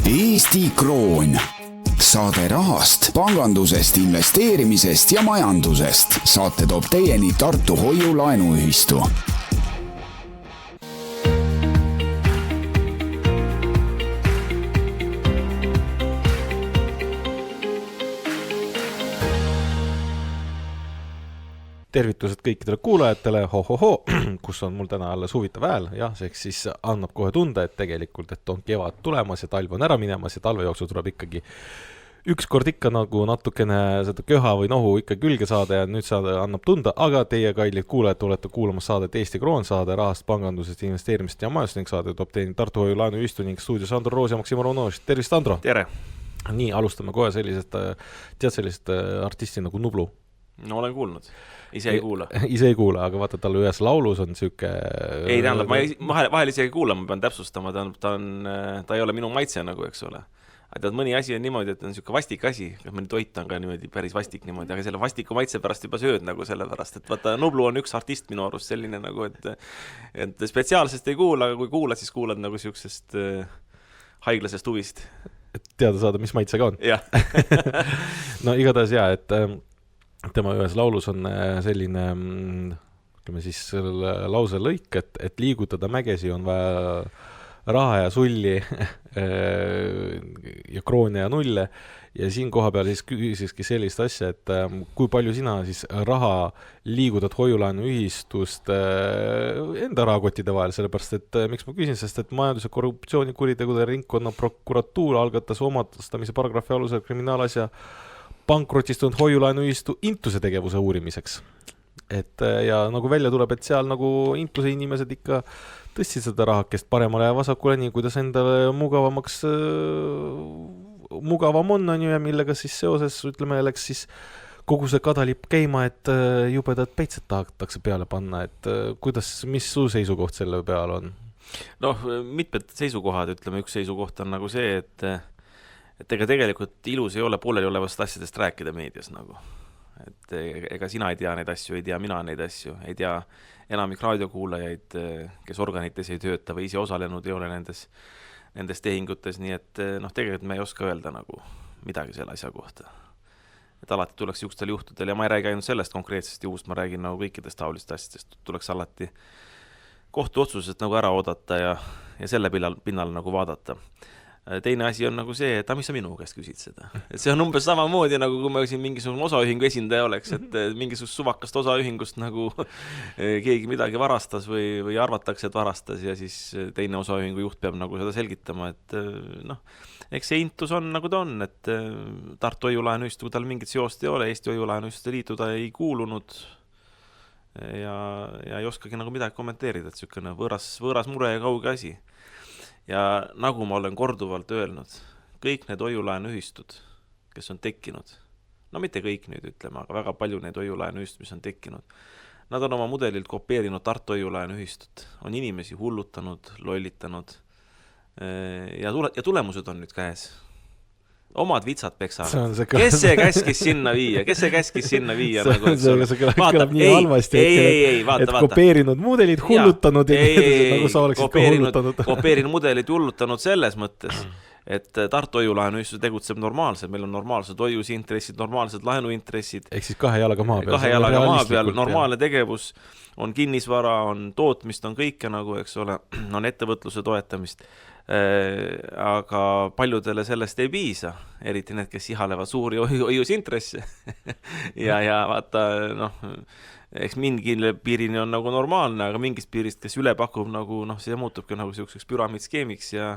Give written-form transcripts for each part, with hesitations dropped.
Eesti Kroon. Saade rahast, pangandusest, investeerimisest ja majandusest. Saate toob teieni Tartu Hoiu-laenuühistu. Tervitused kõikidele kuulajatele, kus on mul täna alles huvitav hääl, jah, siis annab kohe tunda, et tegelikult, et on kevad tulemas ja talv on ära minemas ja talve jooksul tuleb ikkagi ükskord ikka nagu natukene seda köha või nohu ikka külge saada ja nüüd saada annab tunda, aga teie kallid kuulajad olete kuulamas saadet Eesti Kroon, saade rahast, pangandusest, investeerimist ja majandusest ning saade toob teeni Tartu Hoiu-laenuühistu ning stuudios Andro Roos ja Maksim Aronovitš. Tervist, Andro! Tere! Nii, alustame kohe sellist artisti nagu Nublu. No olen kuulnud. Ise ei kuula. Ise ei kuula, aga vaata, tal ühes laulus on siuke... Ei, tähendab, ma vahel ise ei kuula, ma pean täpsustama, ta ei ole minu maitse nagu, eks ole. Tead, mõni asi on niimoodi, et on siuke vastik asi, mõni toit on ka niimoodi päris vastik niimoodi, aga selle vastiku maitse pärast juba sööd nagu selle pärast, et vaata, Nublu on üks artist minu arust selline nagu, et spetsiaalsest ei kuula, aga kui kuulad, siis kuulad nagu siuksest haiglasest huvist. Et teada saada, mis maitsega on. Jah. No igatahes jaa, et tema ühes laulus on selline, ütleme siis selle lause lõik, et liigutada mägesi on vaja raha ja sulli ja kroone ja nulle ja siin koha peal siis küsiski sellist asja, et kui palju sina siis raha liigutad Hoiu-laenuühistust enda rahakottide vahel, sellepärast et miks ma küsin, sest et majandus- ja korruptsioonikuritegude ringkonna prokuratuur algatas omastamise paragrahvi alusel kriminaalasja pankrotistunud Hoiu-laenuühistu intuse tegevuse uurimiseks. Ja nagu välja tuleb, et seal nagu intuse inimesed ikka tõstsid seda rahakest paremale ja vasakule, nii kuidas endale mugavam on ju, ja millega siis seoses, ütleme, läks siis kogu see kadalipp käima, et jubedad peitsed tahetakse peale panna, et mis su seisukoht selle peale on? Noh, mitmed seisukohad, ütleme, üks seisukoht on nagu see, et ega tegelikult ilus ei ole pooleli olevast asjadest rääkida meedias nagu. Et ega sina ei tea neid asju, ei tea mina neid asju, ei tea enamik raadiokuulajaid, kes organites ei tööta või ise osalenud ei ole nendes tehingutes, nii et tegelikult me ei oska öelda nagu midagi selle asja kohta. Et alati tuleks juhustel juhtudel, ja ma ei räägi ainult sellest konkreetsest juhust, ma räägin nagu kõikidest taolist asjadest, tuleks alati kohtuotsused nagu ära oodata ja selle pinnal nagu vaadata. Teine asi on nagu see, et mis sa minu käest küsid seda. Et see on umbes samamoodi, nagu kui ma siin mingisugune osaühingu esindaja oleks, et mingisugust suvakast osaühingust nagu keegi midagi varastas või arvatakse, et varastas ja siis teine osaühingu juht peab nagu seda selgitama, et eks see intus on nagu ta on, et Tartu Hoiu-laenuühistu, kui tal mingit seost ei ole, Eesti Hoiu-laenuühistu liitu ta ei kuulunud ja ei oskagi nagu midagi kommenteerida, et siukene võõras mure ja kauge asi. Ja nagu ma olen korduvalt öelnud, kõik need Hoiu-laenuühistud, kes on tekkinud, no mitte kõik nüüd ütleme, aga väga palju need Hoiu-laenuühistud, mis on tekkinud, nad on oma mudelilt kopeerinud Tartu Hoiu-laenuühistut, on inimesi hullutanud, lollitanud ja tulemused on nüüd käes. Omad vitsad peksavad. Kes see käskis sinna viia? Nagu, see kõlab nii halvasti, et kopeerinud mudelid, hullutanud ja nagu sa oleksid ka hullutanud. Kopeerinud mudelid hullutanud selles mõttes, et Tartu Hoiu-laenuühistu tegutseb normaalselt, meil on normaalsed hoiusintressid, normaalsed laenuintressid. Ehk siis kahe jalaga maa peal, normaalne tegevus, on kinnisvara, on tootmist, on kõike nagu, eks ole, on ettevõtluse toetamist. Aga paljudele sellest ei piisa, eriti need, kes ihalevad suuri hoiusintresse ja vaata, eks mingile piirini on nagu normaalne, aga mingist piirist, kes üle pakub nagu, see muutubki nagu selliseks püramiidskeemiks ja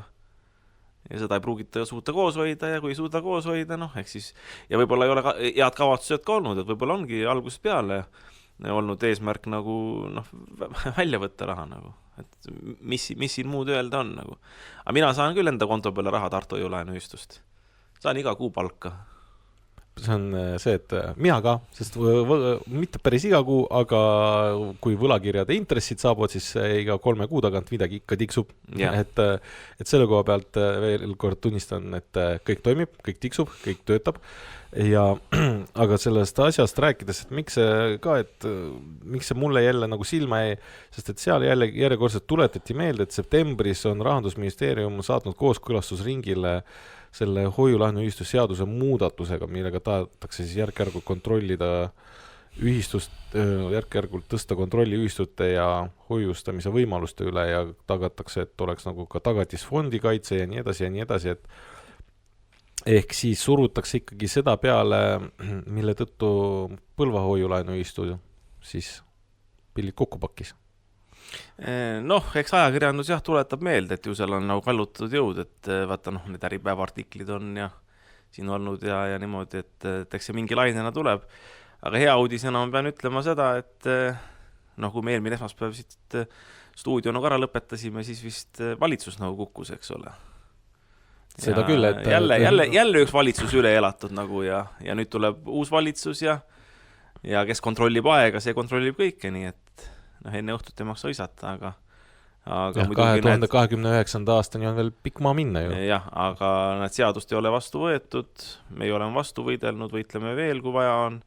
seda ei pruugita suuta koos hoida ja kui ei suuda koos hoida, eks siis, ja võib-olla ei ole head kavatsused ka olnud, et võib-olla ongi algusest peale olnud eesmärk nagu välja võtta raha nagu, et mis siin muud öelda on nagu. Aga mina saan küll enda konto peale raha Tartu Hoiu-laenuühistust. Saan iga kuu palka. see on see, et mina ka, sest mitte päris iga kuu, aga kui võlakirjade intressid saabuvad, siis iga 3 kuu tagant midagi ikka tiksub. Et selle koha pealt veel kord tunnistan, et kõik toimib, kõik tiksub, kõik töötab. Ja, aga sellest asjast rääkides, et miks see mulle jälle nagu silma jäi, sest et seal jälle järjekordselt tuletati meelde, et septembris on Rahandusministeerium saatnud kooskõlastusringile selle hoiulaenuühistu seaduse muudatusega, millega tahetakse siis järk-järgult kontrollida ühistust, järk-järgult tõsta kontrolli ühistute ja hoiustamise võimaluste üle ja tagatakse, et oleks nagu ka tagatisfondi kaitse ja nii edasi, et ehk siis surutakse ikkagi seda peale, mille tõttu Põlva hoiulaenuühistu siis pillid kokku pakkis. Noh, eks ajakirjandus jah tuletab meelde, et ju seal on nagu kallutatud jõud, et vaata need Äripäeva artiklid on ja siin olnud ja niimoodi, et eks see mingi lainena tuleb. Aga hea uudisena ma pean ütlema seda, et kui me eelmine esmaspäev siit stuudio nagu ära lõpetasime, siis vist valitsus nagu kukkus, eks ole. Seda ja küll, et jälle üks valitsus üle elatud nagu ja nüüd tuleb uus valitsus ja kes kontrollib aega, see kontrollib kõike, nii et enne õhtut ei maksa õisata, aga 2029. aastani on veel pikk maa minna ju. Jah, aga need seadust ei ole vastu võetud, me ei ole vastu võidelnud, võitleme veel, kui vaja on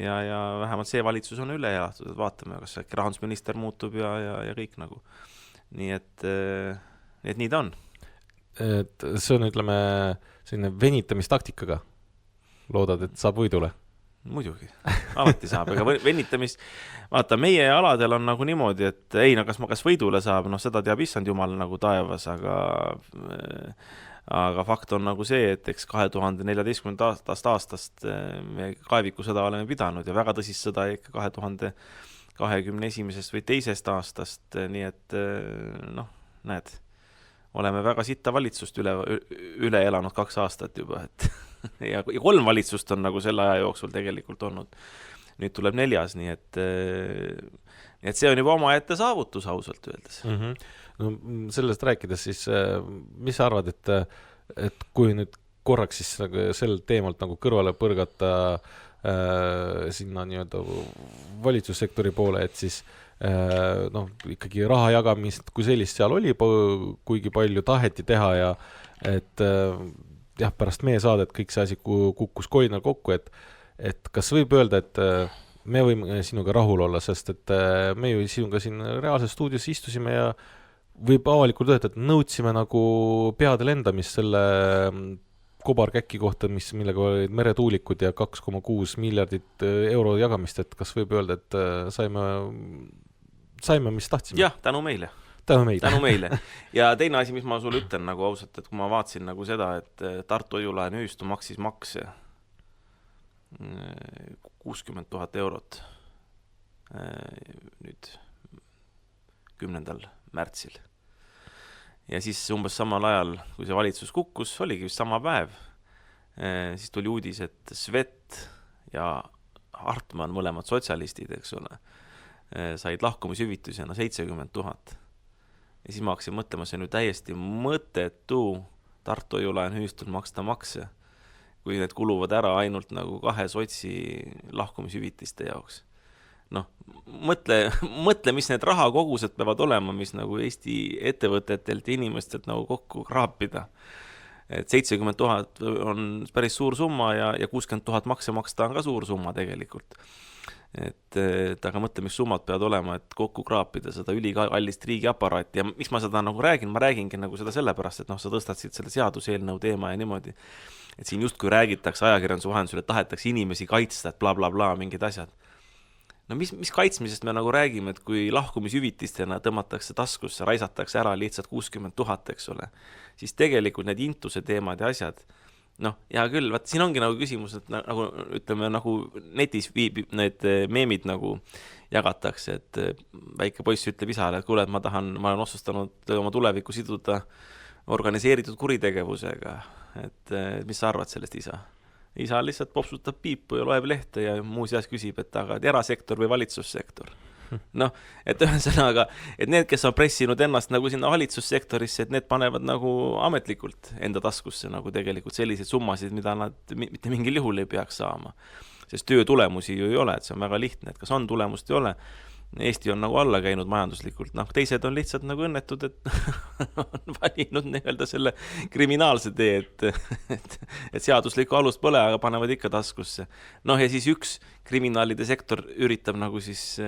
ja vähemalt see valitsus on üle elatud, et vaatame, kas äkki rahandusminister muutub ja kõik nagu. Nii et nii ta on. Et see on, ütleme, selline venitamistaktikaga. Loodad, et saab võidule? Muidugi, alati saab, ega venitamist, vaata, meie aladel on nagu niimoodi, et kas võidule saab, seda teab issand jumal nagu taevas, aga fakt on nagu see, et eks 2014. aastast me kaevikusõda oleme pidanud ja väga tõsist sõda ikka 2021. või 2. aastast, nii et näed, oleme väga sitta valitsust üle elanud 2 aastat juba, et ja 3 valitsust on nagu selle aja jooksul tegelikult olnud. Nüüd tuleb 4, nii et see on juba omaette saavutus ausalt öeldes. No, sellest rääkides siis, mis sa arvad, et kui nüüd korraks siis sel teemalt nagu kõrvale põrgata sinna nii-öelda valitsussektori poole, et siis ikkagi raha jagamist, kui sellist seal oli, kuigi palju taheti teha ja et jah, pärast meie saadet kõik see asi kukkus kolinal kokku, et kas võib öelda, et me võime sinuga rahul olla, sest et me ju sinuga siin reaalses stuudios istusime ja võib avalikult öelda, et nõudsime nagu peade lendamist selle kobarkäki kohta, millega olid meretuulikud ja 2,6 miljardit euro jagamist, et kas võib öelda, et saime, mis tahtsime? Jah, tänu meile. Ja teine asi, mis ma sulle ütlen nagu ausalt, et kui ma vaatsin nagu seda, et Tartu hoiulaenuühistu maksis makse 60 000 eurot nüüd 10. märtsil. Ja siis umbes samal ajal, kui see valitsus kukkus, oligi vist sama päev, siis tuli uudis, et Svet ja Hartmann, mõlemad sotsialistid, eks ole, said lahkumishüvitusena 70 000. Ja siis ma hakkasin mõtlema, see on ju täiesti mõttetu Tartu hoiulaenuühistul maksta makse, kui need kuluvad ära ainult nagu 2 sotsi lahkumishüvitiste jaoks. Mõtle, mis need rahakogused peavad olema, mis nagu Eesti ettevõtetelt ja inimestelt nagu kokku kraapida. Et 70 000 on päris suur summa ja 60 000 makse maksta on ka suur summa tegelikult. Et aga mõtle, mis summad peavad olema, et kokku kraapida seda ülikallist riigiaparaati ja miks ma seda nagu räägin, ma räägingi nagu seda sellepärast, et sa tõstad siit selle seaduseelnõu teema ja niimoodi, et siin justkui räägitakse ajakirjanduse vahendusel, et tahetakse inimesi kaitsta, et bla bla bla, mingid asjad. Mis kaitsmisest me nagu räägime, et kui lahkumishüvitistena tõmmatakse taskusse, raisatakse ära lihtsalt 60 000, eks ole, siis tegelikult need intuse teemad ja asjad, hea küll, vaat siin ongi nagu küsimus, et nagu ütleme, nagu netis need meemid nagu jagatakse, et väike poiss ütleb isale, et kuule, et ma olen otsustanud oma tulevikku siduda organiseeritud kuritegevusega, et mis sa arvad sellest isa? Isa lihtsalt popsutab piipu ja loeb lehte ja muuseas küsib, et aga erasektor või valitsussektor. noh, et ühesõnaga, et need, kes on pressinud ennast nagu sinna valitsussektorisse, et need panevad nagu ametlikult enda taskusse nagu tegelikult selliseid summasid, mida nad mitte mingil juhul ei peaks saama. Sest töö tulemusi ju ei ole, et see on väga lihtne, et kas on tulemust ei ole. Eesti on nagu alla käinud majanduslikult, noh, teised on lihtsalt nagu õnnetud, et on valinud nii-öelda selle kriminaalse tee, et seaduslikku alust pole, aga panevad ikka taskusse. Noh, ja siis üks kriminaalide sektor üritab nagu siis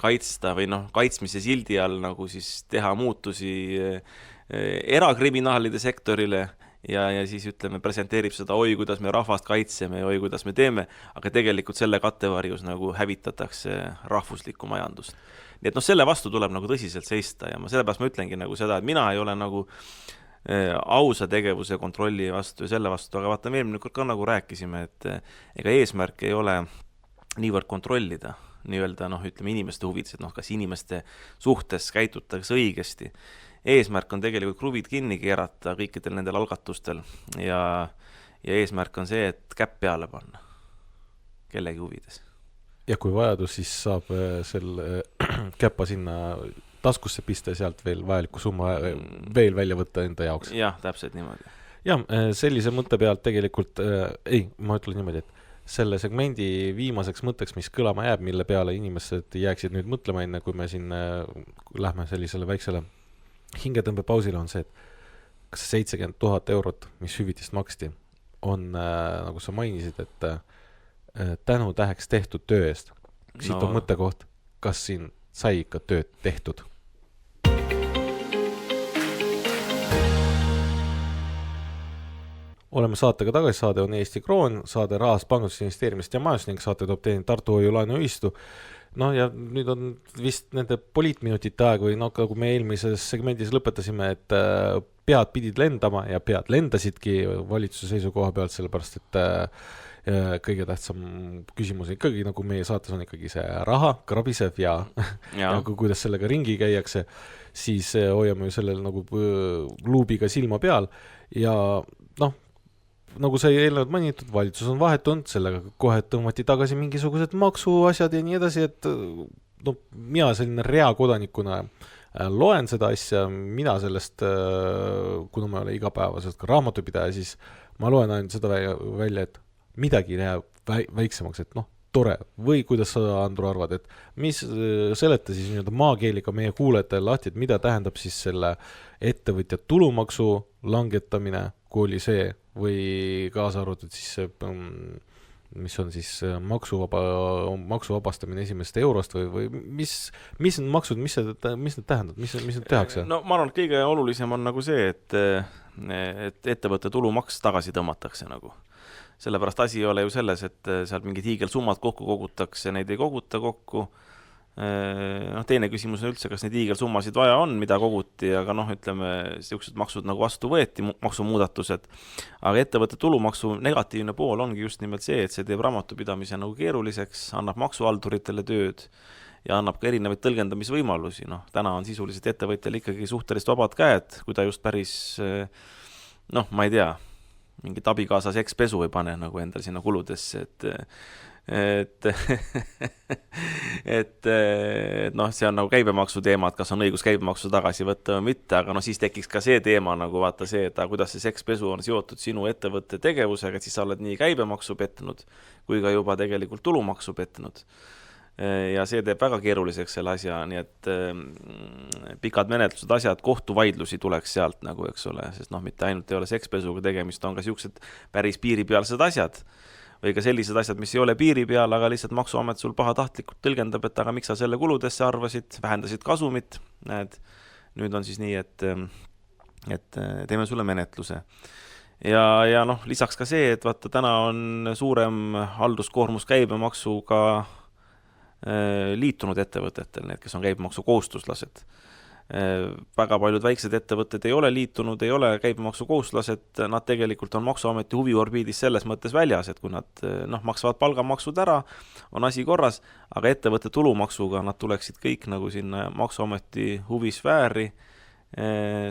kaitsta või noh, kaitsmise sildi all nagu siis teha muutusi erakriminaalide sektorile ja siis ütleme, presenteerib seda, oi, kuidas me rahvast kaitseme ja oi, kuidas me teeme, aga tegelikult selle kattevarjus nagu hävitatakse rahvuslikku majandust. Nii et noh, selle vastu tuleb nagu tõsiselt seista ja sellepärast ma ütlengi nagu seda, et mina ei ole nagu ausa tegevuse kontrolli vastu ja selle vastu, aga vaata, me eelmine kord ka nagu rääkisime, et ega eesmärk ei ole niivõrd kontrollida, nii-öelda noh, ütleme inimeste huvides, et noh, kas inimeste suhtes käitutakse õigesti. Eesmärk on tegelikult kruvid kinni keerata kõikidel nendel algatustel ja eesmärk on see, et käpp peale panna kellegi huvides. Ja kui vajadus, siis saab selle käppa sinna taskusse pista ja sealt veel vajaliku summa veel välja võtta enda jaoks. Jah, täpselt niimoodi. Ja sellise mõtte pealt tegelikult, ma ütlen niimoodi, et selle segmendi viimaseks mõtteks, mis kõlama jääb, mille peale inimesed jääksid nüüd mõtlema enne, kui me siin lähme sellisele väiksele hingetõmbepausile on see, et kas 70 000 eurot, mis hüvitist maksti, on, nagu sa mainisid, et tänu täheks tehtud töö eest. Siit on mõttekoht, kas siin sai ikka tööd tehtud? Oleme saatega tagasi, saade on Eesti Kroon, saade rahast, pangandust, investeerimist ja majandust ning saate toob teinud Tartu Hoiu-laenuühistu. No ja nüüd on vist nende poliitminutite aeg või nagu me eelmises segmendis lõpetasime, et pead pidid lendama ja pead lendasidki valitsuse seisukoha pealt, sellepärast et kõige tähtsam küsimus ikkagi, nagu meie saates on ikkagi see raha, krabisev ja kuidas sellega ringi käiakse, siis hoiame ju sellel nagu luubiga silma peal ja noh, nagu sai eelnevalt mainitud, valitsus on vahetunud, sellega kohe tõmmati tagasi mingisugused maksuasjad ja nii edasi, et no, mina selline reakodanikuna loen seda asja, mina sellest, kuna ma olen igapäevaselt ka raamatupidaja, siis ma loen ainult seda välja, et midagi läheb väiksemaks, et noh, tore, või kuidas sa, Andru, arvad, et mis seleta siis nii-öelda maakeeliga meie kuulajatele lahti, et mida tähendab siis selle ettevõtja tulumaksu langetamine, kui oli see, või kaasa arvatud siis see, mis on siis maksuvabastamine esimesest eurost või mis need maksud, mis need tähendab, mis need tehakse? No ma arvan, et kõige olulisem on nagu see, et ettevõtte tulumaks tagasi tõmmatakse nagu. Sellepärast asi ei ole ju selles, et sealt mingid hiigelsummad kokku kogutakse, neid ei koguta kokku. No, teine küsimus on üldse, kas neid hiigelsummasid vaja on, mida koguti, aga noh, ütleme, sellised maksud nagu vastu võeti, maksumuudatused. Aga ettevõtte tulumaksu negatiivne pool ongi just nimelt see, et see teeb raamatupidamise nagu keeruliseks, annab maksuhalduritele tööd ja annab ka erinevaid tõlgendamisvõimalusi. Noh, täna on sisuliselt ettevõtjal ikkagi suhtelist vabad käed, kui ta just päris, noh, ma ei tea, mingit abikaasas ekspesu ei pane nagu endal sinna kuludesse, et noh, see on nagu käibemaksu teema, et kas on õigus käibemaksu tagasi võtta või mitte, aga noh, siis tekiks ka see teema nagu vaata see, et kuidas see sekspesu on seotud sinu ettevõtte tegevusega, et siis sa oled nii käibemaksu petnud kui ka juba tegelikult tulumaksu petnud. Ja see teeb väga keeruliseks selle asja, nii et pikad menetlused asjad, kohtuvaidlusi tuleks sealt nagu, eks ole, sest noh, mitte ainult ei ole sekspesuga tegemist, on ka siuksed päris piiripealsed asjad või ka sellised asjad, mis ei ole piiri peal, aga lihtsalt maksuamet sul pahatahtlikult tõlgendab, et aga miks sa selle kuludesse arvasid, vähendasid kasumit, näed, nüüd on siis nii, et teeme sulle menetluse. Ja noh, lisaks ka see, et vaata, täna on suurem halduskoormus käibemaksuga liitunud ettevõtetel, need, kes on käibemaksu kohustuslased. Väga paljud väiksed ettevõtted ei ole liitunud, ei ole käibemaksu kohustuslased, nad tegelikult on maksuameti huviorbiidis selles mõttes väljas, et kui nad maksavad palgamaksud ära, on asi korras, aga ettevõtte tulumaksuga nad tuleksid kõik nagu sinna maksuameti huvisfääri,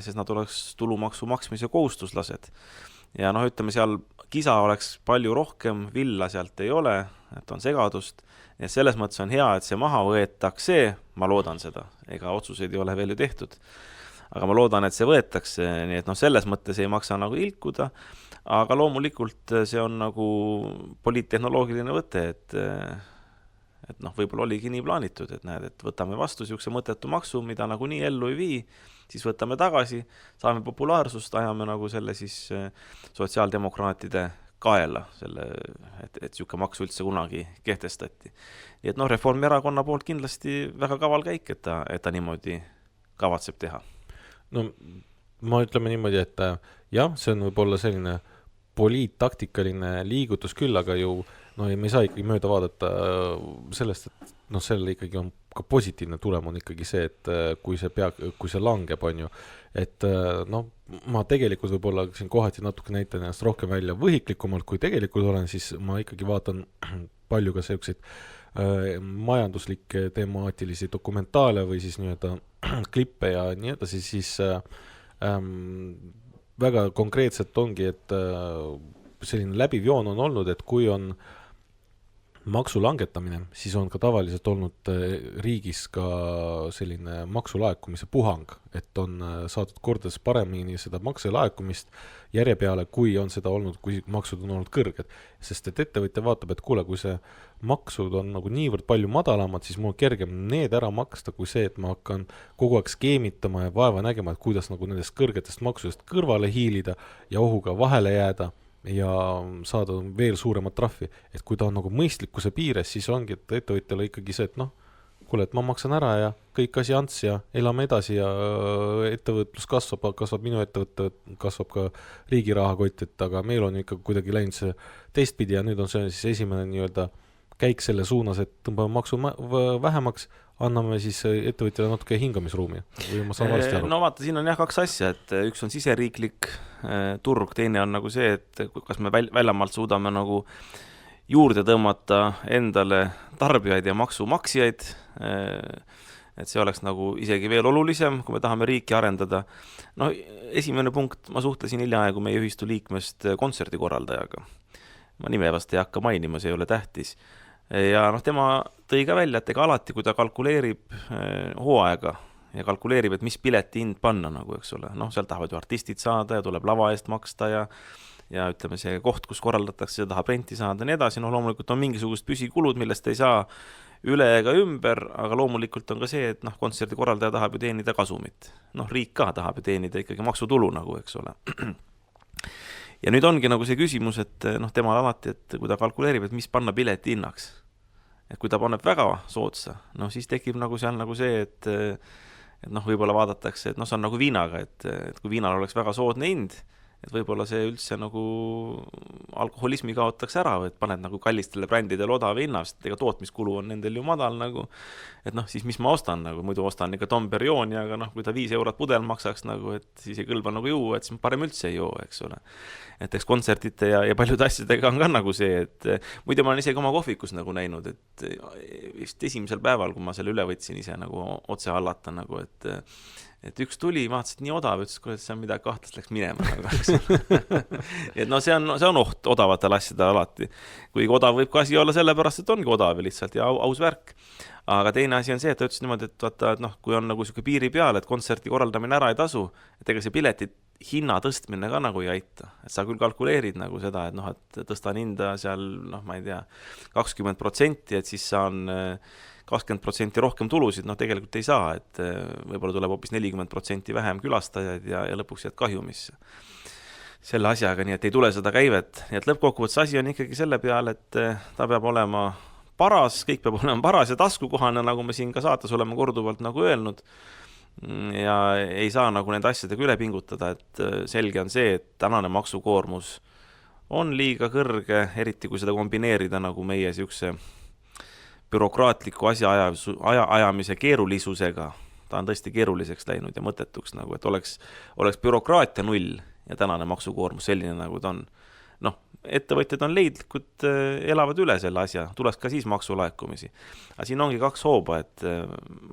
sest nad oleks tulumaksu maksmise kohustuslased. Ja noh, ütleme seal kisa oleks palju rohkem, villa sealt ei ole, et on segadust Ja selles mõttes on hea, et see maha võetakse, ma loodan seda, ega otsuseid ei ole veel ju tehtud, aga ma loodan, et see võetakse, nii et selles mõttes ei maksa nagu ilkuda, aga loomulikult see on nagu poliittehnoloogiline võte, et võib-olla oligi nii plaanitud, et näed, et võtame vastu siukse mõttetu maksu, mida nagu nii ellu ei vii, siis võtame tagasi, saame populaarsust, ajame nagu selle siis sotsiaaldemokraatide kaela, et siuke maks üldse kunagi kehtestati. Nii et Reformierakonna poolt kindlasti väga kaval käik, et ta niimoodi kavatseb teha. No ma ütleme niimoodi, et jah, see on võib-olla selline poliittaktikaline liigutus küll, aga ju me ei saa ikkagi mööda vaadata sellest, et sellele ikkagi on ka positiivne tulem on ikkagi see, et kui see langeb, on ju, et ma tegelikult võib-olla siin kohati natuke näitan ennast rohkem välja võhiklikumalt, kui tegelikult olen, siis ma ikkagi vaatan palju ka selliseid majanduslikke temaatilisi dokumentaale või siis nii-öelda klippe ja nii edasi, siis väga konkreetselt ongi, et selline läbiv joon on olnud, et kui on maksu langetamine, siis on ka tavaliselt olnud riigis ka selline maksulaekumise puhang, et on saadud kordades paremini seda maksulaekumist järje peale, kui on seda olnud, kui maksud on olnud kõrged. Sest et ettevõtja vaatab, et kuule, kui see maksud on nagu niivõrd palju madalamad, siis mul on kergem need ära maksta, kui see, et ma hakkan kogu aeg skeemitama ja vaeva nägema, et kuidas nagu nendest kõrgetest maksudest kõrvale hiilida ja ohuga vahele jääda ja saada veel suuremat trahvi, et kui ta on nagu mõistlikkuse piires, siis ongi, et ettevõtjale ikkagi see, et kuule, et ma maksan ära ja kõik asi ants ja elame edasi ja ettevõtlus kasvab minu ettevõtte, kasvab ka riigi rahakott, et aga meil on ikka kuidagi läinud see teistpidi ja nüüd on see siis esimene nii-öelda käik selle suunas, et tõmbame maksu vähemaks, anname siis ettevõtjale natuke hingamisruumi või ma saan valesti aru? No vaata, siin on jah kaks asja, et üks on siseriiklik turg, teine on nagu see, et kas me väljamaalt suudame nagu juurde tõmmata endale tarbijaid ja maksumaksjaid, et see oleks nagu isegi veel olulisem, kui me tahame riiki arendada. Esimene punkt, ma suhtlesin hiljaaegu meie ühistu liikmest kontserdikorraldajaga. Ma nime vast ei hakka mainima, see ei ole tähtis. Ja tema tõi ka välja, et ega alati, kui ta kalkuleerib hooaega ja kalkuleerib, et mis pileti hind panna, nagu, eks ole. Seal tahavad ju artistid saada ja tuleb lava eest maksta ja ütleme, see koht, kus korraldatakse, tahab renti saada ja nii edasi. Loomulikult on mingisugust püsikulud, millest ei saa üle ega ümber, aga loomulikult on ka see, et kontserdi korraldaja tahab ju teenida kasumit. Riik ka tahab ju teenida ikkagi maksutulu, nagu, eks ole. Ja nüüd ongi nagu see küsimus, et temal alati, et kui ta kalkuleerib, et mis panna pileti hinnaks. Et kui ta paneb väga soodsa, siis tekib nagu seal nagu see, et võib-olla vaadatakse, et see on nagu viinaga, et kui viinal oleks väga soodne hind, et võib-olla see üldse nagu alkoholismi kaotaks ära, et paned nagu kallistele brändidele odava hinnast, ega tootmiskulu on nendel ju madal nagu, et siis mis ma ostan nagu, muidu ostan ikka Dom Perioni, aga kui ta 5 eurot pudel maksaks nagu, et siis ei kõlba nagu juua, et siis parem üldse ei joo, eks ole. Et eks kontserdite ja paljude asjadega on ka nagu see, et muidu ma olen isegi oma kohvikus nagu näinud, et vist esimesel päeval, kui ma selle üle võtsin ise nagu otse hallata nagu, et üks tuli, vaatasid, et nii odav, ütles, et see on midagi kahtlast, läks minema. Et see on oht odavatel asjadel alati. Kuigi odav võib ka asi olla sellepärast, et ongi odav lihtsalt ja aus värk. Aga teine asi on see, et ta ütles niimoodi, et vaata, et kui on nagu siuke piiri peal, et kontserti korraldamine ära ei tasu, et ega see pileti hinna tõstmine ka nagu ei aita. Et sa küll kalkuleerid nagu seda, et tõstan hinda seal, ma ei tea, 20%, et siis saan 20% rohkem tulusid, tegelikult ei saa, et võib-olla tuleb hoopis 40% vähem külastajaid ja lõpuks jääd kahjumisse selle asjaga, nii et ei tule seda käivet. Nii et lõppkokkuvõttes asi on ikkagi selle peal, et ta peab olema paras, kõik peab olema paras ja taskukohane, nagu me siin ka saates oleme korduvalt nagu öelnud ja ei saa nagu nende asjadega üle pingutada, et selge on see, et tänane maksukoormus on liiga kõrge, eriti kui seda kombineerida nagu meie siukse bürokraatliku asjaajamise keerulisusega, ta on tõesti keeruliseks läinud ja mõttetuks, nagu, et oleks bürokraatia null ja tänane maksukoormus selline, nagu ta on. Ettevõtjad on leidlikud, elavad üle selle asja, tuleks ka siis maksulaekumisi. Aga siin ongi kaks hooba, et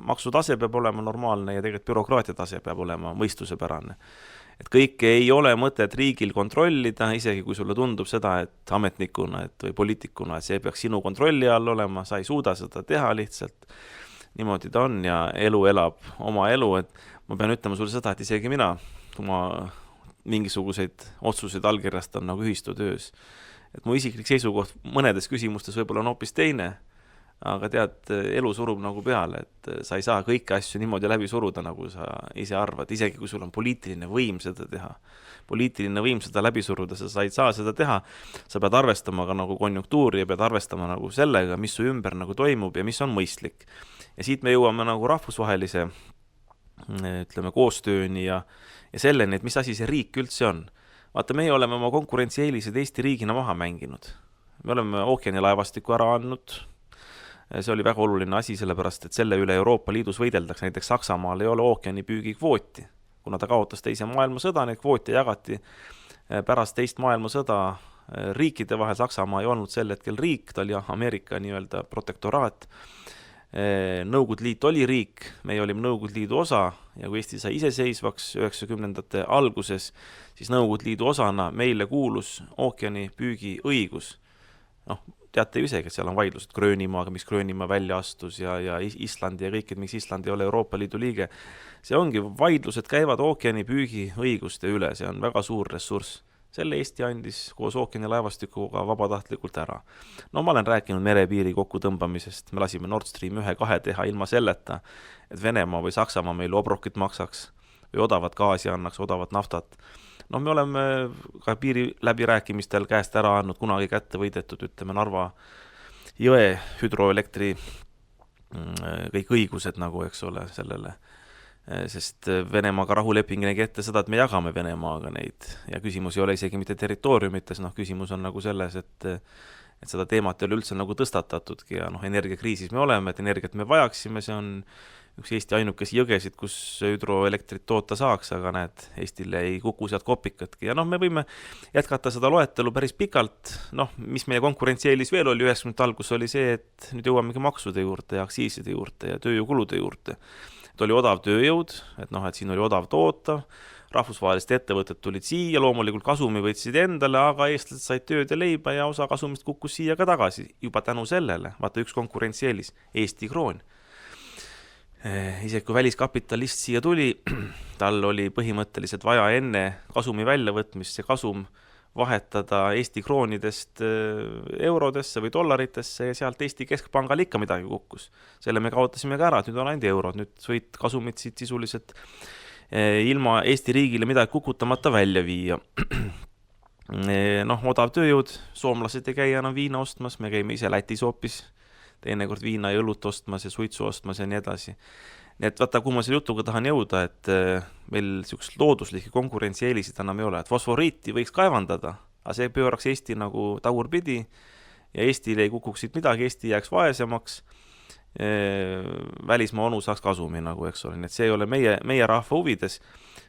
maksutase peab olema normaalne ja tegelikult bürokraatia tase peab olema mõistusepärane. et kõike ei ole mõtet riigil kontrollida, isegi kui sulle tundub seda, et ametnikuna või poliitikuna, et see peaks sinu kontrolli all olema, sa ei suuda seda teha lihtsalt. Niimoodi ta on ja elu elab oma elu, et ma pean ütlema sulle seda, et isegi mina, kui ma mingisuguseid otsuseid allkirjastan nagu ühistutöös, et mu isiklik seisukoht mõnedes küsimustes võib-olla on hoopis teine, aga tead, elu surub nagu peale, et sa ei saa kõiki asju niimoodi läbi suruda, nagu sa ise arvad, isegi kui sul on poliitiline võim seda teha. Poliitiline võim seda läbi suruda, sa ei saa seda teha, sa pead arvestama ka nagu konjunktuuri ja pead arvestama nagu sellega, mis su ümber nagu toimub ja mis on mõistlik. Ja siit me jõuame nagu rahvusvahelise, ütleme, koostööni ja selleni, et mis asi see riik üldse on. Vaata, meie oleme oma konkurentsieelised Eesti riigina maha mänginud. Me oleme ookeanilaevastiku ära andnud. See oli väga oluline asi, sellepärast, et selle üle Euroopa Liidus võideldaks. Näiteks Saksamaal ei ole ookeanipüügi kvooti. Kuna ta kaotas teise maailmasõda, neid kvoote jagati pärast teist maailmasõda riikide vahel. Saksamaa ei olnud sel hetkel riik, ta oli Ameerika nii-öelda protektoraat. Nõukogude Liit oli riik, meie olime Nõukogude Liidu osa ja kui Eesti sai iseseisvaks 90ndate alguses, siis Nõukogude Liidu osana meile kuulus ookeanipüügi õigus. Teate ju isegi, et seal on vaidlused Gröönimaaga, miks Gröönimaa välja astus ja Islandi ja kõik, et miks Island ei ole Euroopa Liidu liige. See ongi, vaidlused käivad ookeanipüügi õiguste üle, see on väga suur ressurss. Selle Eesti andis koos ookeanilaevastikuga vabatahtlikult ära. No ma olen rääkinud merepiiri kokkutõmbamisest, me lasime Nord Stream 1-2 teha ilma selleta, et Venemaa või Saksamaa meile obrokit maksaks või odavat gaasi annaks, odavat naftat. No me oleme ka piiri läbirääkimistel käest ära andnud, kunagi kätte võidetud, ütleme, Narva jõe hüdroelektri kõik õigused nagu, eks ole, sellele. Sest Venemaaga rahuleping nägi ette seda, et me jagame Venemaaga neid ja küsimus ei ole isegi mitte territooriumites, küsimus on nagu selles, et seda teemat ei ole üldse nagu tõstatatudki ja energiakriisis me oleme, et energiat me vajaksime, see on üks Eesti ainukesi jõgesid, kus hüdroelektrit toota saaks, aga näed, Eestile ei kuku sealt kopikatki. Ja me võime jätkata seda loetelu päris pikalt. Mis meie konkurentsieelis veel oli 90. algus oli see, et nüüd jõuamegi maksude juurde ja aktsiiside juurde ja tööjõukulude juurde. Et oli odav tööjõud, et siin oli odav toota, rahvusvahelised ettevõtted tulid siia, loomulikult kasumi võtsid endale, aga eestlased said tööd ja leiba ja osa kasumist kukkus siia ka tagasi. Juba tänu sellele, vaata üks konkurentsieelis, Eesti kroon. Isegi kui väliskapitalist siia tuli, tal oli põhimõtteliselt vaja enne kasumi väljavõtmist see kasum vahetada Eesti kroonidest eurodesse või dollaritesse ja sealt Eesti keskpangal ikka midagi kukkus. Selle me kaotasime ka ära, et nüüd on ainult eurod, nüüd võid kasumit siit sisuliselt ilma Eesti riigile midagi kukutamata välja viia. Odav tööjõud, soomlased ei käi enam viina ostmas, me käime ise Lätis hoopis, teinekord viina ja õlut ostmas ja suitsu ostmas ja nii edasi. Nii et vaata, kui ma selle jutuga tahan jõuda, et meil sükst looduslikke konkurentsieelisid enam ei ole, et fosforiiti võiks kaevandada, aga see pööraks Eesti nagu tagurpidi ja Eestile ei kukuks siit midagi, Eesti jääks vaesemaks, välismaa onu saaks kasumi nagu, eks ole, nii et see ei ole meie rahva huvides.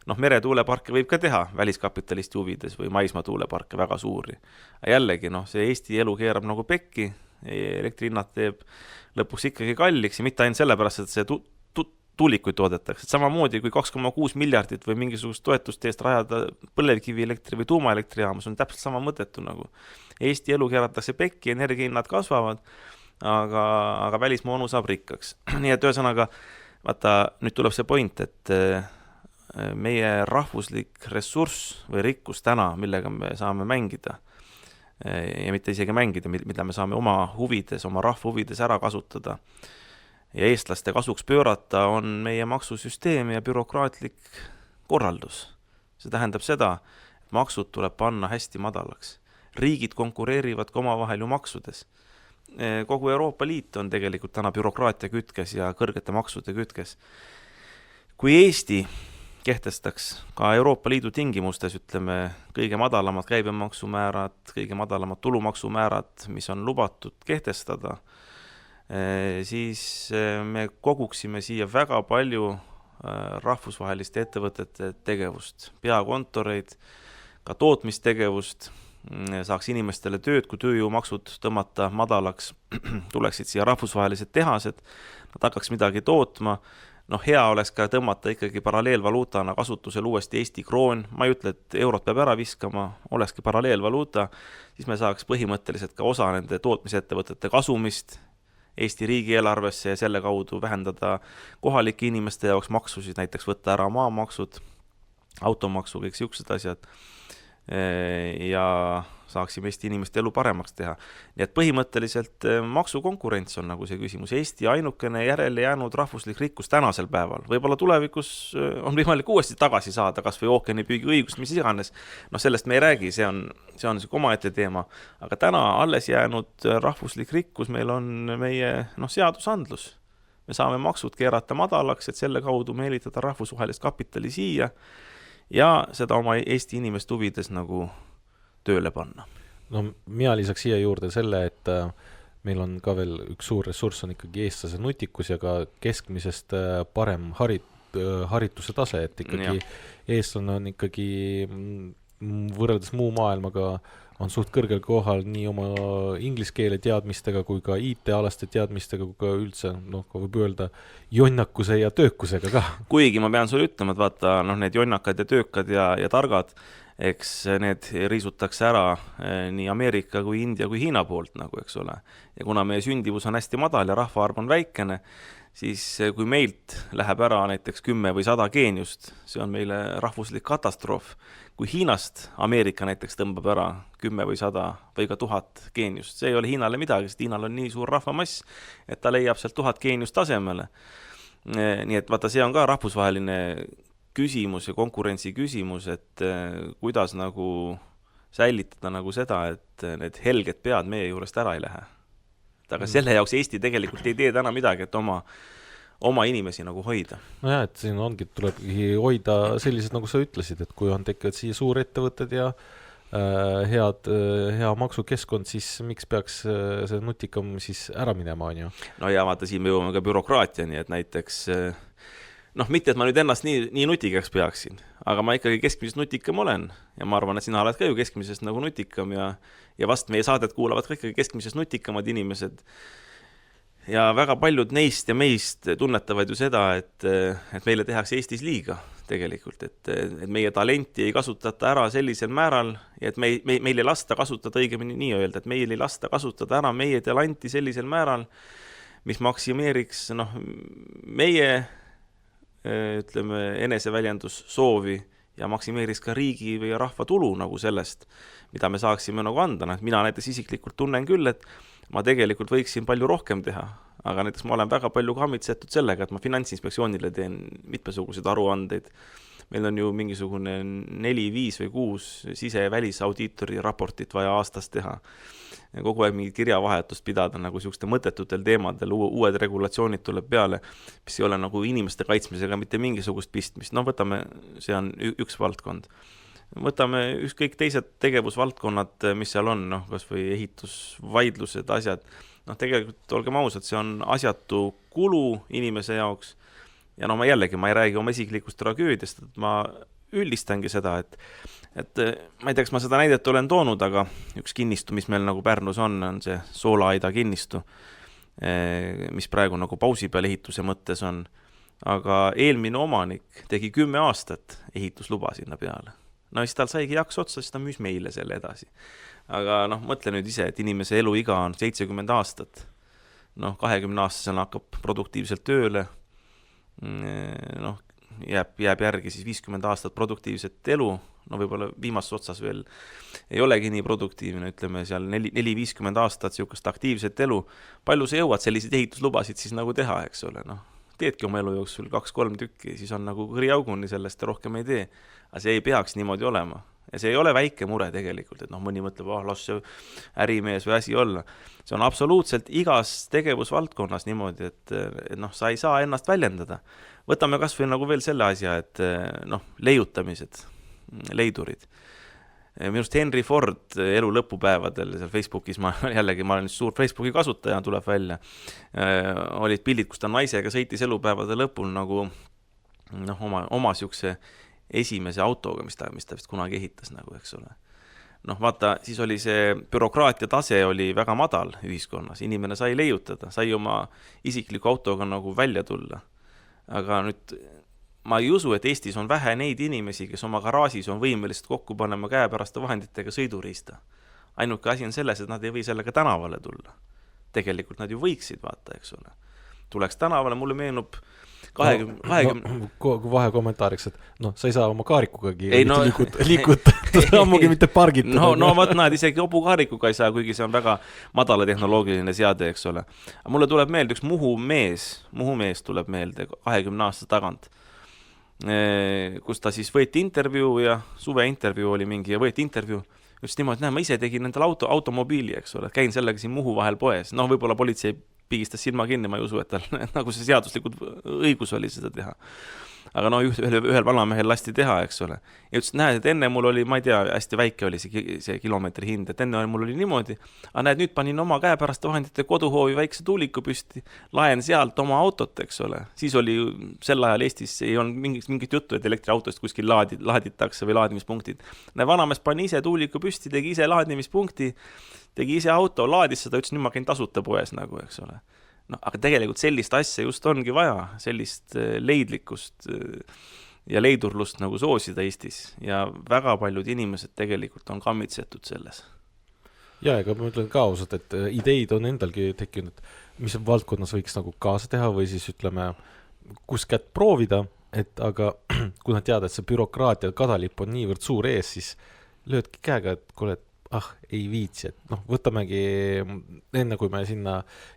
Meretuuleparke võib ka teha väliskapitalisti huvides või maismaatuuleparke väga suuri. Jällegi, see Eesti elu keerab nagu pekki, elektrihinnad teeb lõpuks ikkagi kalliks ja mitte ainult sellepärast, et see tuulikuid toodetakse. Samamoodi kui 2,6 miljardit või mingisugust toetust eest rajada põlevkivi elektri või tuumaelektrijaama, see on täpselt sama mõttetu nagu. Eesti elu keeratakse pekki, energiahinnad kasvavad, aga välismaa onu saab rikkaks. Nii et ühesõnaga, vaata, nüüd tuleb see point, et meie rahvuslik ressurss või rikkus täna, millega me saame mängida, ja mitte isegi mängida, mida me saame oma huvides, oma rahva huvides ära kasutada ja eestlaste kasuks pöörata, on meie maksusüsteem ja bürokraatlik korraldus. See tähendab seda, et maksud tuleb panna hästi madalaks. Riigid konkureerivad ka omavahel ju maksudes. Kogu Euroopa Liit on tegelikult täna bürokraatia kütkes ja kõrgete maksude kütkes. Kui Eesti kehtestaks ka Euroopa Liidu tingimustes, ütleme, kõige madalamad käibemaksumäärad, kõige madalamad tulumaksumäärad, mis on lubatud kehtestada, siis me koguksime siia väga palju rahvusvaheliste ettevõtete tegevust, peakontoreid, ka tootmistegevust, saaks inimestele tööd, kui tööjõumaksud tõmmata madalaks, tuleksid siia rahvusvahelised tehased, nad hakkaks midagi tootma, noh, hea oleks ka tõmmata ikkagi paralleelvaluutana kasutusel uuesti Eesti kroon, ma ei ütle, et eurot peab ära viskama, olekski paralleelvaluuta, siis me saaks põhimõtteliselt ka osa nende tootmisettevõtete kasumist Eesti riigieelarvesse ja selle kaudu vähendada kohalike inimeste jaoks maksusid, näiteks võtta ära maamaksud, automaksu, kõik siuksed asjad ja saaksime Eesti inimeste elu paremaks teha. Nii et põhimõtteliselt maksukonkurents on nagu see küsimus. Eesti ainukene järele jäänud rahvuslik rikkus tänasel päeval. Võib-olla tulevikus on võimalik uuesti tagasi saada, kas või ookeanipüügi õigust, mis iganes. No sellest me ei räägi, see on omaette teema. Aga täna alles jäänud rahvuslik rikkus meil on meie seadusandlus. Me saame maksud keerata madalaks, et selle kaudu meelitada rahvusvahelist kapitali siia ja seda oma Eesti inimeste huvides nagu tööle panna. No mina lisaks siia juurde selle, et meil on ka veel üks suur ressurss on ikkagi eestlase nutikus ja ka keskmisest parem harituse tase, et ikkagi eestlane on ikkagi võrreldes muu maailmaga on suht kõrgel kohal nii oma inglise keele teadmistega kui ka IT-alaste teadmistega, kui ka üldse, võib öelda, jonnakuse ja töökusega ka. Kuigi ma pean sulle ütlema, et vaata, need jonnakad ja töökad ja targad, eks need riisutakse ära nii Ameerika kui India kui Hiina poolt, nagu, eks ole. Ja kuna meie sündivus on hästi madal ja rahvaarv on väikene, siis kui meilt läheb ära näiteks 10 või 100 geeniust, see on meile rahvuslik katastroof. Kui Hiinast Ameerika näiteks tõmbab ära 10 või 100 või ka 1000 geeniust, see ei ole Hiinale midagi, sest Hiinal on nii suur rahvamass, et ta leiab sealt 1000 geeniust tasemele. Nii et vaata, see on ka rahvusvaheline küsimus ja konkurentsi küsimus, et kuidas nagu säilitada nagu seda, et need helged pead meie juurest ära ei lähe. Aga selle jaoks Eesti tegelikult ei tee täna midagi, et oma inimesi nagu hoida. No jah, et siin ongi, tulebki hoida sellised, nagu sa ütlesid, et kui on tekkivad siia suurettevõtted ja hea maksukeskkond, siis miks peaks see nutikam siis ära minema, on ju? No ja vaata, siin me jõuame ka bürokraatiani, et näiteks mitte, et ma nüüd ennast nii nutikaks peaksin, aga ma ikkagi keskmisest nutikam olen ja ma arvan, et sina oled ka ju keskmisest nagu nutikam ja vast meie saadet kuulavad ka ikkagi keskmisest nutikamad inimesed ja väga paljud neist ja meist tunnetavad ju seda, et meile tehakse Eestis liiga tegelikult, et meie talenti ei kasutata ära sellisel määral ja et meil ei lasta kasutada, õigemini nii öelda, et meil ei lasta kasutada ära meie talenti sellisel määral, mis maksimeeriks meie ütleme, eneseväljendus soovi ja maksimeeriks ka riigi või rahva tulu nagu sellest, mida me saaksime nagu anda. Mina näiteks isiklikult tunnen küll, et ma tegelikult võiksin palju rohkem teha, aga näiteks ma olen väga palju kammitsetud sellega, et ma Finantsinspektsioonile teen mitmesuguseid aruandeid. Meil on ju mingisugune 4, 5 või 6 sise- ja välisaudiitori raportit vaja aastas teha. Ja kogu aeg mingi kirjavahetust pidada nagu siukeste mõttetutel teemadel, uued regulatsioonid tuleb peale, mis ei ole nagu inimeste kaitsmisega mitte mingisugust pistmist. Võtame, see on üks valdkond. Võtame ükskõik teised tegevusvaldkonnad, mis seal on, kas või ehitusvaidlused, asjad. Tegelikult olgem ausad, see on asjatu kulu inimese jaoks. Ja ma jällegi, ma ei räägi oma isiklikust tragöödiast, et ma üldistangi seda, et ma ei tea, kas ma seda näidet olen toonud, aga üks kinnistu, mis meil nagu Pärnus on see Soolaaida kinnistu, mis praegu nagu pausi peal ehituse mõttes on. Aga eelmine omanik tegi 10 aastat ehitusluba sinna peale. Siis tal saigi jaks otsa, siis ta müüs meile selle edasi. Aga mõtle nüüd ise, et inimese eluiga on 70 aastat. 20-aastasena hakkab produktiivselt tööle, jääb järgi siis 50 aastat produktiivset elu, võib-olla viimases otsas veel ei olegi nii produktiivne, ütleme seal 4-50 aastat siukest aktiivset elu. Palju sa jõuad selliseid ehituslubasid siis nagu teha, eks ole, teedki oma elu jooksul 2-3 tükki, siis on nagu kõriauguni sellest ja rohkem ei tee. Aga see ei peaks niimoodi olema. Ja see ei ole väike mure tegelikult, et mõni mõtleb, las see ärimees või asi olla. See on absoluutselt igas tegevusvaldkonnas niimoodi, et sa ei saa ennast väljendada. Võtame kas või nagu veel selle asja, et leiutamised, leidurid. Minust Henry Ford elu lõpupäevadel seal Facebookis, ma olen suur Facebooki kasutaja, tuleb välja. Olid pildid, kus ta naisega sõitis elupäevade lõpul nagu oma siukse esimese autoga, mis ta vist kunagi ehitas, nagu, eks ole. Vaata, siis oli see bürokraatia tase oli väga madal ühiskonnas. Inimene sai leiutada, sai oma isikliku autoga nagu välja tulla. aga nüüd ma ei usu, et Eestis on vähe neid inimesi, kes oma garaažis on võimelised kokku panema käepäraste vahenditega sõiduriista. Ainuke asi on selles, et nad ei või sellega tänavale tulla. Tegelikult nad ju võiksid, vaata, eks ole. Tuleks tänavale, mulle meenub 20... vahekommentaariks, et sa ei saa oma kaarikugagi liikutada, ammugi mitte pargitada. No vot näed, isegi hobukaarikuga ei saa, kuigi see on väga madala tehnoloogiline seade, eks ole. Mulle tuleb meelde üks Muhu mees tuleb meelde 20 aasta tagant, kus ta siis võeti intervjuu ja suve intervjuu oli mingi ja võeti intervjuu. Just niimoodi, ma ise tegin endale automobiili, eks ole, käin sellega siin Muhu vahel poes. Võib-olla politsei pigistas silma kinni, ma ei usu, et tal nagu see seaduslikult õigus oli seda teha. Aga ühel vanamehel lasti teha, eks ole. Ja ütles, näed, et enne mul oli, ma ei tea, hästi väike oli see kilomeetri hind, et enne mul oli niimoodi. Aga näed, nüüd panin oma käepäraste vahendite koduhoovi väikse tuuliku püsti, laen sealt oma autot, eks ole. Siis oli sel ajal Eestis ei olnud mingit juttu, et elektriautost kuskil laaditakse või laadimispunktid. Näed, vanamees pani ise tuuliku püsti, tegi ise laadimispunkti, tegi ise auto, laadis seda, ütles, nüüd ma käin tasuta poes nagu, eks ole. Aga tegelikult sellist asja just ongi vaja, sellist leidlikkust ja leidurlust nagu soosida Eestis ja väga paljud inimesed tegelikult on kammitsetud selles. Ja, ega ma ütlen ka ausalt, et ideid on endalgi tekkinud, mis valdkonnas võiks nagu kaasa teha või siis ütleme, kus kätt proovida, aga kui nad teada, et see bürokraatia kadalipp on niivõrd suur ees, siis löödki käega, et kuule, ei viitsi, et võtamegi enne, kui me sinna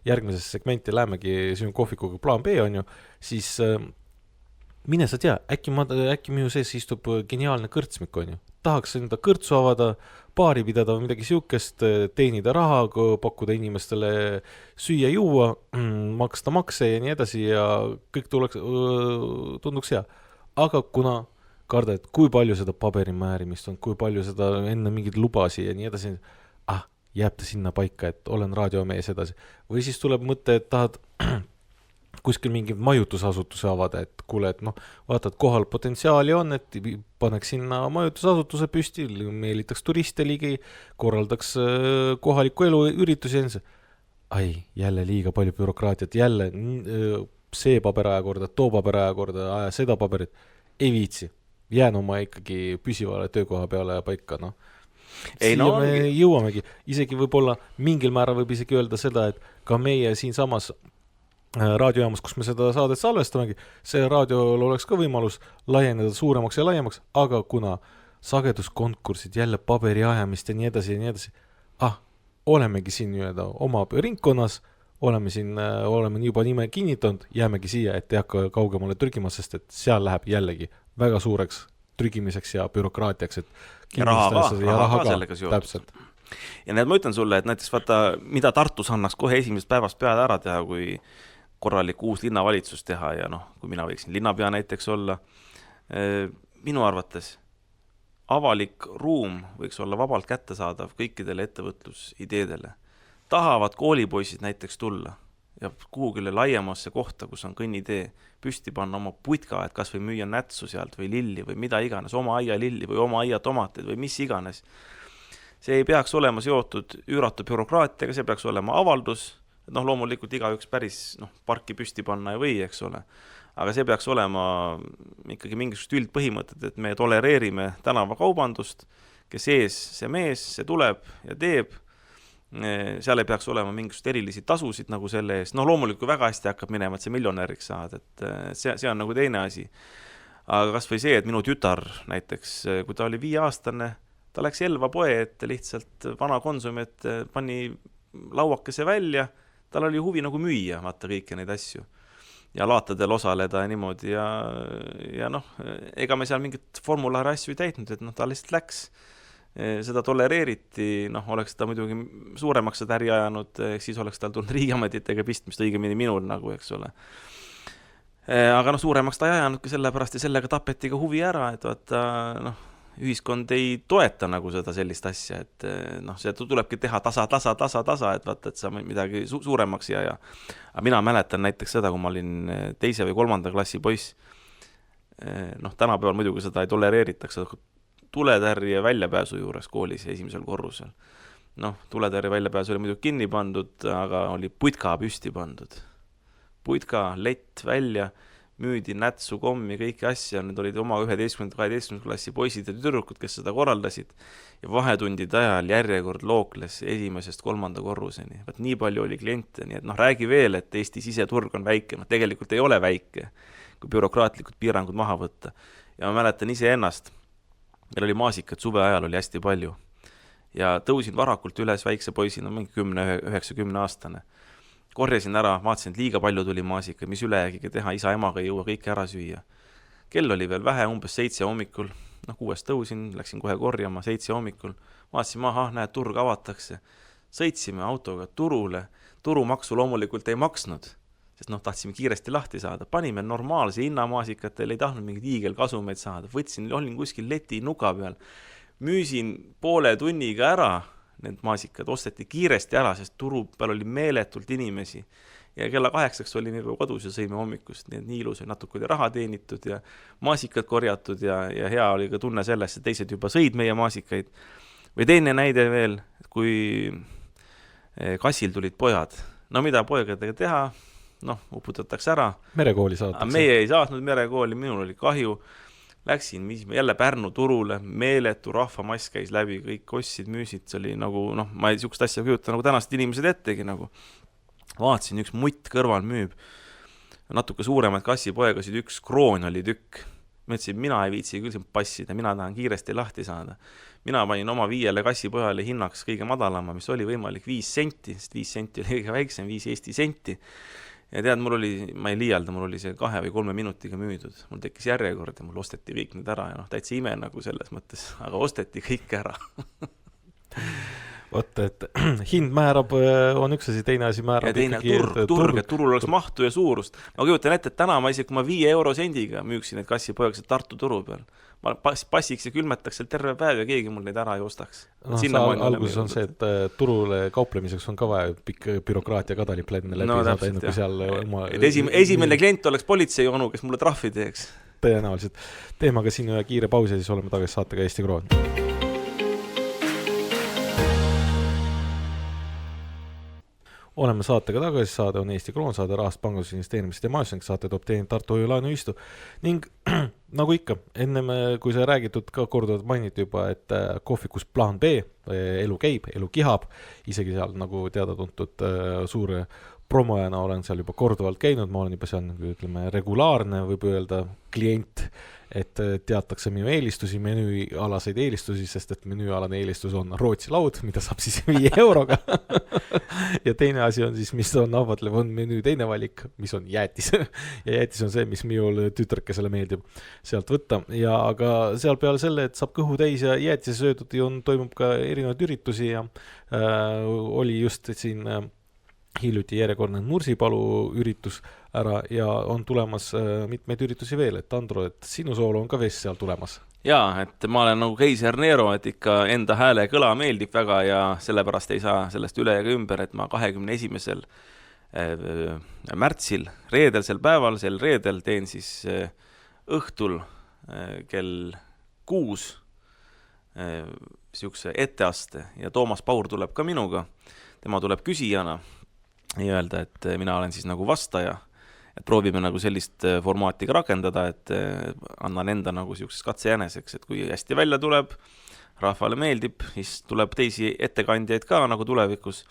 järgmisesse segmenti lähemegi siin kohvikuga plaan B on ju, siis mine sa tea, äkki minu sees istub geniaalne kõrtsmik on ju. Tahaks enda kõrtsu avada, baari pidada või midagi siukest, teenida raha, pakkuda inimestele süüa juua, maksta makse ja nii edasi ja kõik tunduks hea. Aga kuna karda, et kui palju seda paberimäärimist on, kui palju seda enne mingid lubasi ja nii edasi, jääb ta sinna paika, et olen raadiomees edasi. Või siis tuleb mõte, et tahad kuskil mingi majutusasutuse avada, et kuule, et vaatad, kohal potentsiaali on, et paneks sinna majutusasutuse püsti, meelitaks turiste ligi, korraldaks kohaliku elu üritusi ja jälle liiga palju bürokraatiat, jälle see paberaja korda, too paberaja korda, seda paberit, ei viitsi. Jään oma ikkagi püsivale töökoha peale paika, me jõuamegi, isegi võib-olla mingil määral võib isegi öelda seda, et ka meie siin samas raadiojaamas, kus me seda saadet salvestamegi, see raadiol oleks ka võimalus laieneda suuremaks ja laiemaks, aga kuna sageduskonkursid, jälle paberi ajamist ja nii edasi, olemegi siin oma ringkonnas, oleme juba nime kinnitanud, jäämegi siia, et ei hakka kaugemale trügima, sest et seal läheb jällegi väga suureks trügimiseks ja bürokraatiaks, et ja raha ka sellega seotud. Täpselt. Ja ma ütlen sulle, et näiteks vaata, mida Tartus annaks kohe esimesest päevast peale ära teha, kui korralik uus linnavalitsus teha ja kui mina võiksin linnapea näiteks olla, minu arvates avalik ruum võiks olla vabalt kättesaadav kõikidele ettevõtlusideedele. Tahavad koolipoisid näiteks tulla ja kuhugile laiemasse kohta, kus on kõnnitee, püsti panna oma putka, et kas või müüa nätsu sealt või lilli või mida iganes, oma aia lilli või oma aia tomateid või mis iganes. See ei peaks olema seotud üüratu bürokraatiaga, see peaks olema avaldus, et loomulikult igaüks päris parki püsti panna ei või, eks ole. Aga see peaks olema ikkagi mingisugust üldpõhimõtted, et me tolereerime tänavakaubandust, kes ees see mees, see tuleb ja teeb, seal ei peaks olema mingisugust erilisi tasusid nagu selle eest. Loomulikult väga hästi hakkab minema, et see miljonäriks saad, et see on nagu teine asi. Aga kas või see, et minu tütar näiteks, kui ta oli 5-aastane, ta läks Elva poe ette lihtsalt vana Konsumi, et pani lauakese välja, tal oli huvi nagu müüa, vaata kõiki neid asju ja laatadel osaleda ja niimoodi ja ega me seal mingit formulaari asju ei täitnud, et ta lihtsalt läks. Seda tolereeriti, oleks ta muidugi suuremaks seda äri ajanud, siis oleks tal tulnud riigiametitega pistmist õigemini minul nagu, eks ole. Aga suuremaks ta ei ajanudki sellepärast ja sellega tapeti ka huvi ära, et vaata, ühiskond ei toeta nagu seda sellist asja, et see tulebki teha tasa, et vaata, et sa midagi suuremaks ja. Aga mina mäletan näiteks seda, kui ma olin 2. või 3. klassi poiss, tänapäeval muidugi seda ei tolereeritakse, tuletärje väljapääsu juures koolis esimesel korrusel. Tuletärje väljapääsu oli muidugi kinni pandud, aga oli putka püsti pandud. Putka, lett välja, müüdi nätsu, kommi, kõiki asja, need olid oma 11-12 klassi poisid ja tüdrukud, kes seda korraldasid ja vahetundide ajal järjekord lookles 1.–3. korruseni. Vaat nii palju oli kliente, nii et räägi veel, et Eesti siseturg on väike, tegelikult ei ole väike, kui bürokraatlikud piirangud maha võtta. Ja ma mäletan ise ennast, meil oli maasikat suve ajal oli hästi palju ja tõusin varakult üles väikse poisina, mingi 10-9-10 aastane. Korjasin ära, vaatasin, et liiga palju tuli maasika, mis ülejäägiga teha, isa emaga ei jõua kõike ära süüa. Kell oli veel vähe, umbes 7 hommikul, 6 tõusin, läksin kohe korjama, 7 hommikul, vaatasin maha, näed, turg avatakse. Sõitsime autoga turule, turumaksu loomulikult ei maksnud, sest tahtsime kiiresti lahti saada. Panime normaalse hinnamaasikatel, ei tahtnud mingid hiigelkasumeid saada. Võtsin, olin kuskil leti nuka peal, müüsin poole tunniga ära, need maasikad osteti kiiresti ära, sest turu peal oli meeletult inimesi ja kella 8 olime juba kodus ja sõime hommikust, nii et nii ilus oli, natuke oli raha teenitud ja maasikad korjatud ja hea oli ka tunne sellest, et teised juba sõid meie maasikaid. Või teine näide veel, kui kassil tulid pojad, mida poegadega teha, uputatakse ära. Merekooli saatakse. Meie ei saatnud merekooli, minul oli kahju. Läksin jälle Pärnu turule, meeletu rahvamass käis läbi, kõik ostsid, müüsid, see oli nagu, ma ei sihukest asja kujuta, nagu tänased inimesed ettegi nagu. Vaatasin, üks mutt kõrval müüb, natuke suuremaid kassipoegasid, 1 kroon oli tükk. Ma ütlesin, mina ei viitsi küll passida, mina tahan kiiresti lahti saada. Mina panin oma 5 kassipojale hinnaks kõige madalama, mis oli võimalik 5 senti, sest 5 senti oli kõige väiksem, 5 Eesti senti. Ja tead, mul oli, ma ei liialda, mul oli see 2 või 3 minutiga müüdud. Mul tekkis järjekord ja mul osteti kõik need ära ja täitsa ime nagu selles mõttes, aga osteti kõik ära. Vot, et hind määrab, on üks asi, teine asi määrab. Ja teine turg, et turul oleks mahtu ja suurust. Ma kujutan ette, et täna ma isegi kui ma 5 euro sendiga müüksin need kassipoegsed Tartu turu peal. Ma passiks ja külmetaks seal terve päev ja keegi mul neid ära ei ostaks. Alguses on see, et turule kauplemiseks on ka vaja pikk bürokraatia kadaliplädne läbi saada, enne kui seal oma... Esimene klient oleks politsei onu, kes mulle trahvi teeks. Tõenäoliselt. Teeme aga siin ühe kiire pausi ja siis oleme tagasi saatega Eesti Kroon. Oleme saatega tagasi, saade on Eesti Kroon, saade rahast pangandus investeerimisest ja majuseng, saate toob teenid Tartu Hoiu-laenuühistu ning nagu ikka, ennem kui see räägitud ka korduvalt mainiti juba, et kohvikus plaan B, elu käib, elu kihab, isegi seal nagu teada-tuntud suure promojana olen seal juba korduvalt käinud, ma olen juba seal ütleme regulaarne, võib öelda klient, et teatakse minu eelistusi, menüüalaseid eelistusi, sest et menüüalane eelistus on Rootsi laud, mida saab siis 5 euroga. Ja teine asi on siis, mis on Avadlev, on menüü teine valik, mis on jäätis. Ja jäätis on see, mis minu tütrekesele meeldib sealt võtta. Ja aga seal peale selle, et saab kõhu täis ja jäätise söödud, toimub ka erinevaid üritusi ja oli just siin hiljuti järjekordne Nursipalu üritus ära ja on tulemas mitmeid üritusi veel, et Andro, et sinu soolo on ka vest seal tulemas. Jaa, et ma olen nagu Keiser Nero, et ikka enda hääle kõla meeldib väga ja sellepärast ei saa sellest üle ja ümber, et ma 21. märtsil, reedelsel päeval, sel reedel teen siis õhtul kell 6 sihukese etteaste ja Toomas Paur tuleb ka minuga, tema tuleb küsijana ja öelda, et mina olen siis nagu vastaja, et proovime nagu sellist formaati ka rakendada, et annan enda nagu siukseks katsejäneseks, et kui hästi välja tuleb, rahvale meeldib, siis tuleb teisi ettekandjaid ka nagu tulevikus.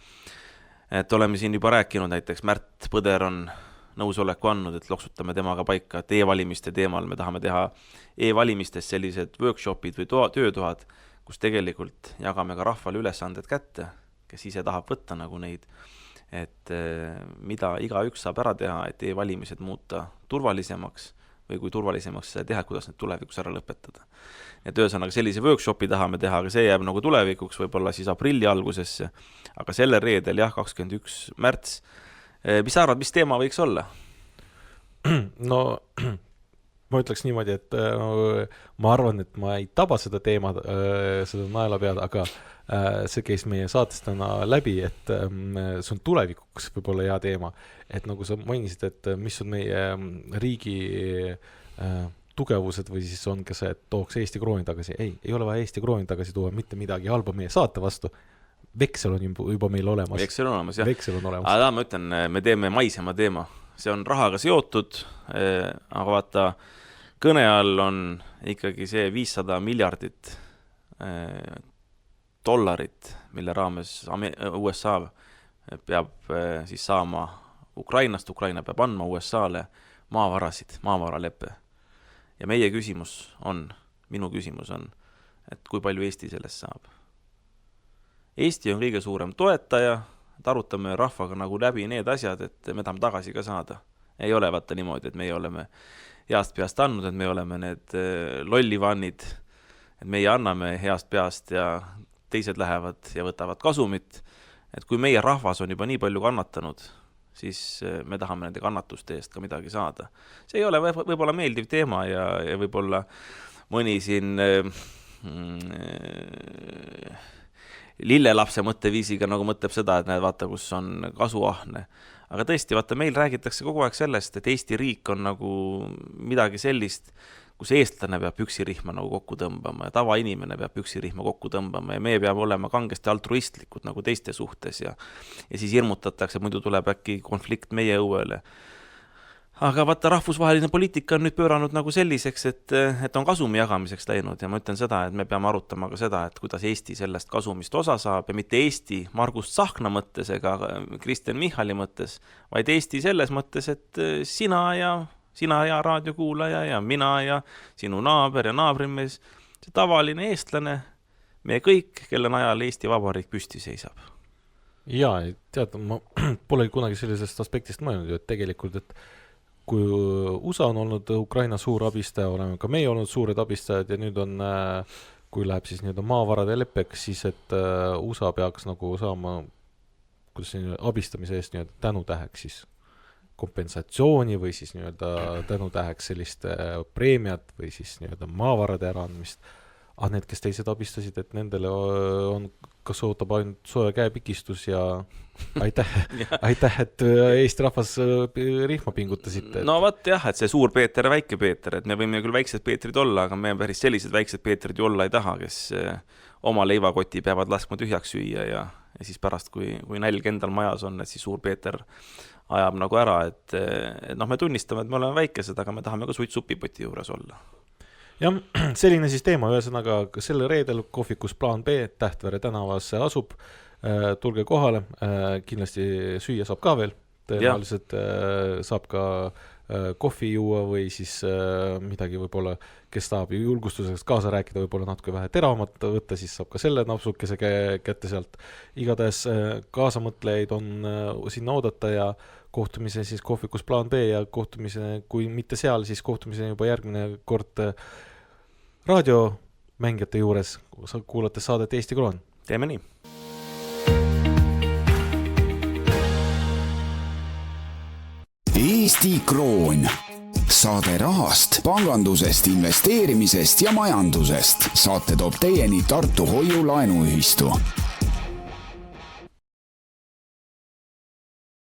Et oleme siin juba rääkinud, näiteks Märt Põder on nõusoleku andnud, et loksutame temaga paika, et e-valimiste teemal me tahame teha e-valimistes sellised workshopid või töötoad, kus tegelikult jagame ka rahvale ülesanded kätte, kes ise tahab võtta nagu neid, et mida igaüks saab ära teha, et e-valimised muuta turvalisemaks või kui turvalisemaks teha, kuidas need tulevikus ära lõpetada. Et ühesõnaga sellise workshopi tahame teha, aga see jääb nagu tulevikuks, võib-olla siis aprilli algusesse, aga selle reedel jah, 21. märts. Mis sa arvad, mis teema võiks olla? No ma ütleks niimoodi, et ma arvan, et ma ei taba seda teemat, seda naela pead, aga see käis meie saatest täna läbi, et see on tulevikuks võib-olla hea teema, et nagu sa mainisid, et mis on meie riigi tugevused või siis on ka see, et tooks Eesti krooni tagasi. Ei ole vaja Eesti krooni tagasi tuua, mitte midagi halba meie saate vastu. Veksel on juba meil olemas. Veksel on olemas, jah. Veksel on olemas. Aga ma ütlen, me teeme maisema teema. see on rahaga seotud, aga vaata, kõne all on ikkagi see 500 miljardit dollarit, mille raames USA peab siis saama Ukrainast, Ukraina peab andma USA-le maavaraleppe. Ja meie küsimus on, minu küsimus on, et kui palju Eesti sellest saab. Eesti on kõige suurem toetaja, et arutame rahvaga nagu läbi need asjad, et me tahame tagasi ka saada. Ei ole vaata niimoodi, et meie oleme heast peast andnud, et me oleme need lollivannid, et meie anname heast peast ja teised lähevad ja võtavad kasumit. Et kui meie rahvas on juba nii palju kannatanud, siis me tahame nende kannatuste eest ka midagi saada. See ei ole võib-olla meeldiv teema ja võib-olla mõni siin lillelapse mõtteviisiga nagu mõtleb seda, et näed, vaata, kus on kasuahne. Aga tõesti, vaata, meil räägitakse kogu aeg sellest, et Eesti riik on nagu midagi sellist, kus eestlane peab püksirihma nagu kokku tõmbama ja tavainimene peab püksirihma kokku tõmbama ja me peame olema kangesti altruistlikud nagu teiste suhtes ja siis hirmutatakse, muidu tuleb äkki konflikt meie õuele. Aga vaata, rahvusvaheline poliitika on nüüd pööranud nagu selliseks, et on kasumi jagamiseks läinud ja ma ütlen seda, et me peame arutama ka seda, et kuidas Eesti sellest kasumist osa saab ja mitte Eesti Margus Tsahkna mõttes ega Kristen Michali mõttes, vaid Eesti selles mõttes, et sina ja raadiokuulaja ja mina ja sinu naaber ja naabrimees, see tavaline eestlane, me kõik, kelle najal Eesti Vabariik püsti seisab. Jaa, tead, ma pole kunagi sellisest aspektist mõelnud, et tegelikult, et kui USA on olnud Ukraina suur abistaja, oleme ka meie olnud suured abistajad ja nüüd on, kui läheb siis nii-öelda maavarade leppeks, siis et USA peaks nagu saama abistamise eest nii-öelda tänutäheks siis kompensatsiooni või siis nii-öelda tänutäheks sellist preemiat või siis nii-öelda maavarade äraandmist. Aga need, kes teised abistasid, et nendele on, kas ootab ainult soe käepikistus ja aitäh, et Eesti rahvas rihma pingutasite. No vaat jah, et see suur Peeter ja väike Peeter, et me võime küll väiksed Peetrid olla, aga me päris sellised väiksed Peetrid ju olla ei taha, kes oma leivakoti peavad laskma tühjaks süüa ja siis pärast, kui nälg endal majas on, et siis suur Peeter ajab nagu ära, et me tunnistame, et me oleme väikesed, aga me tahame ka suitsupipoti juures olla. Jah, selline siis teema, ühesõnaga selle reedel kohvikus Plaan B Tähtvere tänavas asub, tulge kohale, kindlasti süüa saab ka veel, tõenäoliselt saab ka kohvi juua või siis midagi võib-olla, kes tahab julgustuseks kaasa rääkida, võib-olla natuke vähe teravamat võtta, siis saab ka selle napsukese kätte sealt. Igatahes kaasamõtlejaid on sinna oodata ja kohtumise siis kohvikus Plaan B ja kohtumise, kui mitte seal, siis kohtumise juba järgmine kord raadiomängijate juures, kuulates saadet Eesti Kroon. Teeme nii. Eesti Kroon. Saade rahast, pangandusest, investeerimisest ja majandusest. Saate toob teieni Tartu Hoiu-laenuühistu.